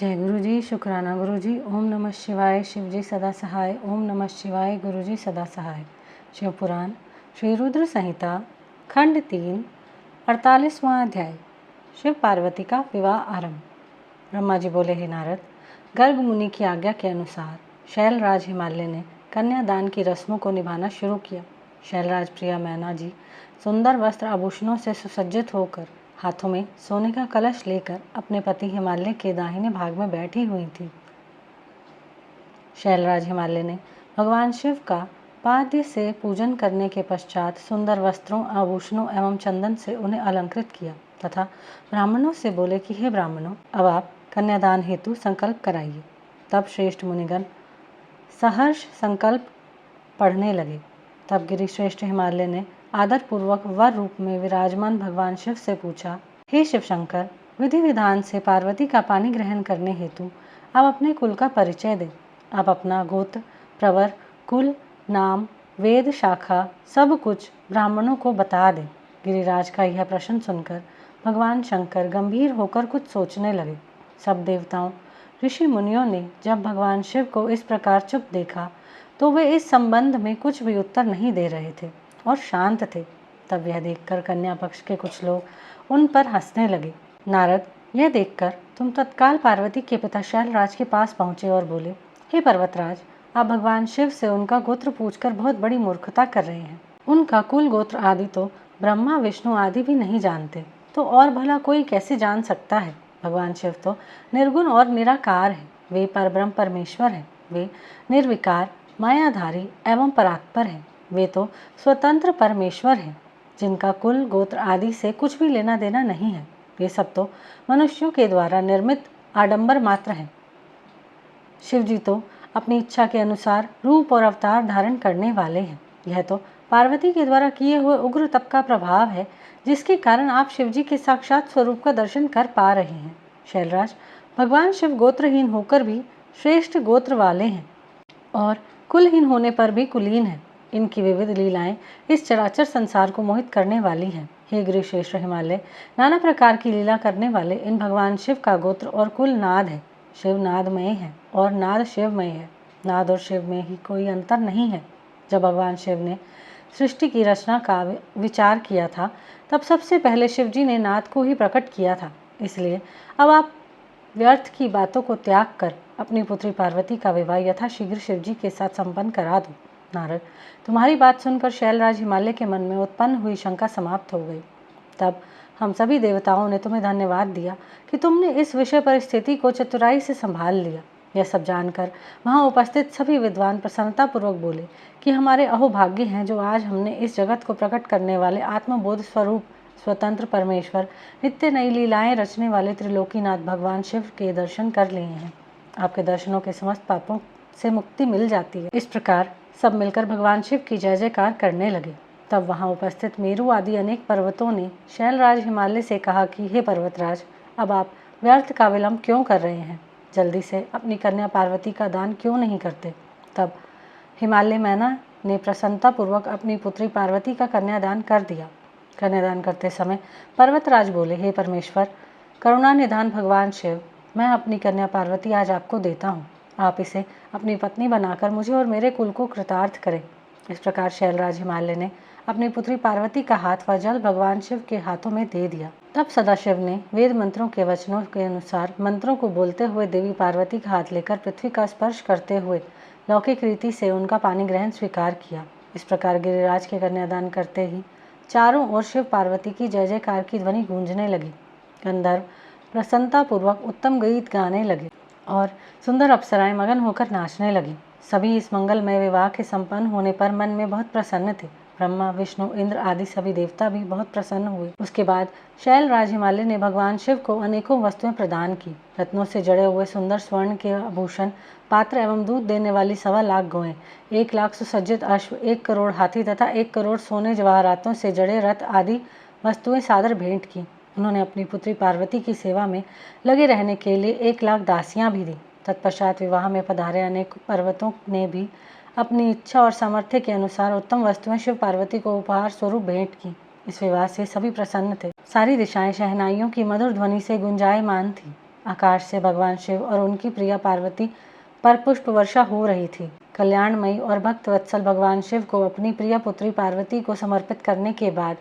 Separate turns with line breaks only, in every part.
जय गुरु जी, शुक्राना गुरु जी। ओम नमः शिवाय, शिव जी सदा सहाय। ओम नमः शिवाय, गुरु जी सदा सहाय। शिव पुराण श्री रुद्र संहिता खंड 3 48वां अध्याय। शिव पार्वती का विवाह आरंभ। ब्रह्मा जी बोले, हे नारद, गर्ग मुनि की आज्ञा के अनुसार शैलराज हिमालय ने कन्यादान की रस्मों को निभाना शुरू किया। शैलराज प्रिया मैना जी सुंदर वस्त्र आभूषणों से सुसज्जित होकर हाथों में सोने का कलश लेकर अपने पति हिमालय के दाहिने भाग में बैठी हुई थी। शैलराज हिमालय ने भगवान शिव का पाद्य से पूजन करने के पश्चात सुंदर वस्त्रों, आभूषणों एवं चंदन से उन्हें अलंकृत किया तथा ब्राह्मणों से बोले कि हे ब्राह्मणों, अब आप कन्यादान हेतु संकल्प कराइए। तब श्रेष्ठ मुनिगण सहर्ष संकल्प पढ़ने लगे। तब गिरिश्रेष्ठ हिमालय ने आदरपूर्वक वर रूप में विराजमान भगवान शिव से पूछा, हे शिव शंकर, विधि विधान से पार्वती का पानी ग्रहण करने हेतु आप अपने कुल का परिचय दें। आप अपना गोत्र, प्रवर, कुल, नाम, वेद, शाखा सब कुछ ब्राह्मणों को बता दें। गिरिराज का यह प्रश्न सुनकर भगवान शंकर गंभीर होकर कुछ सोचने लगे। सब देवताओं, ऋषि मुनियों ने जब भगवान शिव को इस प्रकार चुप देखा तो वे इस संबंध में कुछ भी उत्तर नहीं दे रहे थे और शांत थे। तब यह देखकर कन्या पक्ष के कुछ लोग उन पर हंसने लगे। नारद, यह देखकर तुम तत्काल पार्वती के पिता शैलराज के पास पहुंचे और बोले, हे पर्वतराज, आप भगवान शिव से उनका गोत्र पूछकर बहुत बड़ी मूर्खता कर रहे हैं। उनका कुल गोत्र आदि तो ब्रह्मा, विष्णु आदि भी नहीं जानते, तो और भला कोई कैसे जान सकता है। भगवान शिव तो निर्गुण और निराकार है। वे परब्रह्म परमेश्वर हैं। वे निर्विकार, मायाधारी एवं परात्पर हैं। वे तो स्वतंत्र परमेश्वर हैं, जिनका कुल गोत्र आदि से कुछ भी लेना देना नहीं है। ये सब तो मनुष्यों के द्वारा निर्मित आडंबर मात्र हैं। शिव जी तो अपनी इच्छा के अनुसार रूप और अवतार धारण करने वाले हैं। यह तो पार्वती के द्वारा किए हुए उग्र तप का प्रभाव है, जिसके कारण आप शिव जी के साक्षात स्वरूप का दर्शन कर पा रहे हैं। शैलराज, भगवान शिव गोत्रहीन होकर भी श्रेष्ठ गोत्र वाले हैं और कुलहीन होने पर भी कुलीन हैं। इनकी विविध लीलाएं इस चराचर संसार को मोहित करने वाली हैं। हे गिरिश्रेष्ठ हिमालय, नाना प्रकार की लीला करने वाले इन भगवान शिव का गोत्र और कुल नाद है। शिव नादमय है और नाद शिवमय है। नाद और शिव में ही कोई अंतर नहीं है। जब भगवान शिव ने सृष्टि की रचना का विचार किया था, तब सबसे पहले शिव जी ने नाद को ही प्रकट किया था। इसलिए अब आप व्यर्थ की बातों को त्याग कर अपनी पुत्री पार्वती का विवाह यथाशीघ्र शिव जी के साथ संपन्न करा दो। नारद, तुम्हारी बात सुनकर शैलराज हिमालय के मन में उत्पन्न हुई शंका समाप्त हो गई। तब हम सभी देवताओं ने तुम्हें धन्यवाद दिया कि तुमने इस विषय पर स्थिति को चतुराई से संभाल लिया। यह सब जानकर वहाँ उपस्थित सभी विद्वान प्रसन्नतापूर्वक बोले कि हमारे अहोभाग्य हैं जो आज हमने इस जगत को प्रकट करने वाले आत्मबोध स्वरूप स्वतंत्र परमेश्वर, नित्य नई लीलाएं रचने वाले त्रिलोकीनाथ भगवान शिव के दर्शन कर लिए हैं। आपके दर्शनों के समस्त पापों से मुक्ति मिल जाती है। इस प्रकार सब मिलकर भगवान शिव की जय जयकार करने लगे। तब वहाँ उपस्थित मेरु आदि अनेक पर्वतों ने शैलराज हिमालय से कहा कि हे पर्वतराज, अब आप व्यर्थ का विलंब क्यों कर रहे हैं? जल्दी से अपनी कन्या पार्वती का दान क्यों नहीं करते? तब हिमालय मैना ने प्रसन्नतापूर्वक अपनी पुत्री पार्वती का कन्यादान कर दिया। कन्यादान करते समय पर्वतराज बोले, हे परमेश्वर, करुणा निधान भगवान शिव, मैं अपनी कन्या पार्वती आज आपको देता हूँ। आप इसे अपनी पत्नी बनाकर मुझे और मेरे कुल को कृतार्थ करें। इस प्रकार शैलराज हिमालय ने अपनी पुत्री पार्वती का हाथ व जल भगवान शिव के हाथों में दे दिया। तब सदाशिव ने वेद मंत्रों के वचनों के अनुसार मंत्रों को बोलते हुए देवी पार्वती का हाथ लेकर पृथ्वी का स्पर्श करते हुए लौकिक रीति से उनका पानी ग्रहण स्वीकार किया। इस प्रकार गिरिराज के कन्यादान करते ही चारों ओर शिव पार्वती की जय जयकार की ध्वनि गूंजने लगी। गंधर्व प्रसन्नतापूर्वक उत्तम गीत गाने लगे और सुंदर अप्सराएं मगन होकर नाचने लगी। सभी इस मंगलमय विवाह के संपन्न होने पर मन में बहुत प्रसन्न थे। ब्रह्मा, विष्णु, इंद्र आदि सभी देवता भी बहुत प्रसन्न हुए। उसके बाद शैलराज हिमालय ने भगवान शिव को अनेकों वस्तुएं प्रदान की। रत्नों से जड़े हुए सुंदर स्वर्ण के आभूषण, पात्र एवं दूध देने वाली 1.25 लाख गौएं, 1 लाख सुसज्जित अश्व, 1 करोड़ हाथी तथा 1 करोड़ सोने जवाहरातों से जड़े रथ आदि वस्तुएं सादर भेंट की। उन्होंने अपनी पुत्री पार्वती की सेवा में लगे रहने के लिए 1 लाख दासियां भी दी। तत्पश्चात विवाह में पधारे अनेक पर्वतों ने भी अपनी इच्छा और सामर्थ्य के अनुसार उत्तम वस्तुएं शिव पार्वती को उपहार स्वरूप भेंट की। इस विवाह से सभी प्रसन्न थे। सारी दिशाएं शहनाइयों की मधुर ध्वनि से गुंजायमान थी। आकाश से भगवान शिव और उनकी प्रिया पार्वती पर पुष्प वर्षा हो रही थी। कल्याणमयी और भक्तवत्सल भगवान शिव को अपनी प्रिय पुत्री पार्वती को समर्पित करने के बाद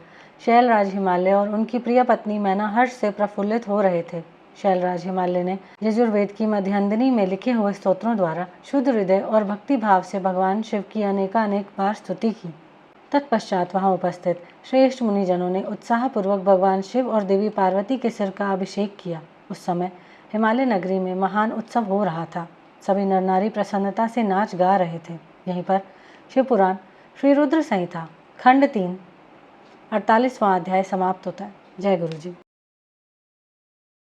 शैलराज हिमालय और उनकी प्रिय पत्नी मैना हर्ष से प्रफुल्लित हो रहे थे। शैलराज हिमालय ने यजुर्वेद की मध्यांजनी में लिखे हुए स्तोत्रों द्वारा शुद्ध हृदय और भक्ति भाव से भगवान शिव की अनेकानेक बार स्तुति की। तत्पश्चात वहां उपस्थित श्रेष्ठ मुनिजनों ने उत्साहपूर्वक भगवान शिव और देवी पार्वती के सिर का अभिषेक किया। उस समय हिमालय नगरी में महान उत्सव हो रहा था। सभी नर नारी प्रसन्नता से नाच गा रहे थे। यहीं पर शिवपुराण श्री रुद्र संहिता खंड 3 48वां अध्याय समाप्त होता है। जय गुरु जी।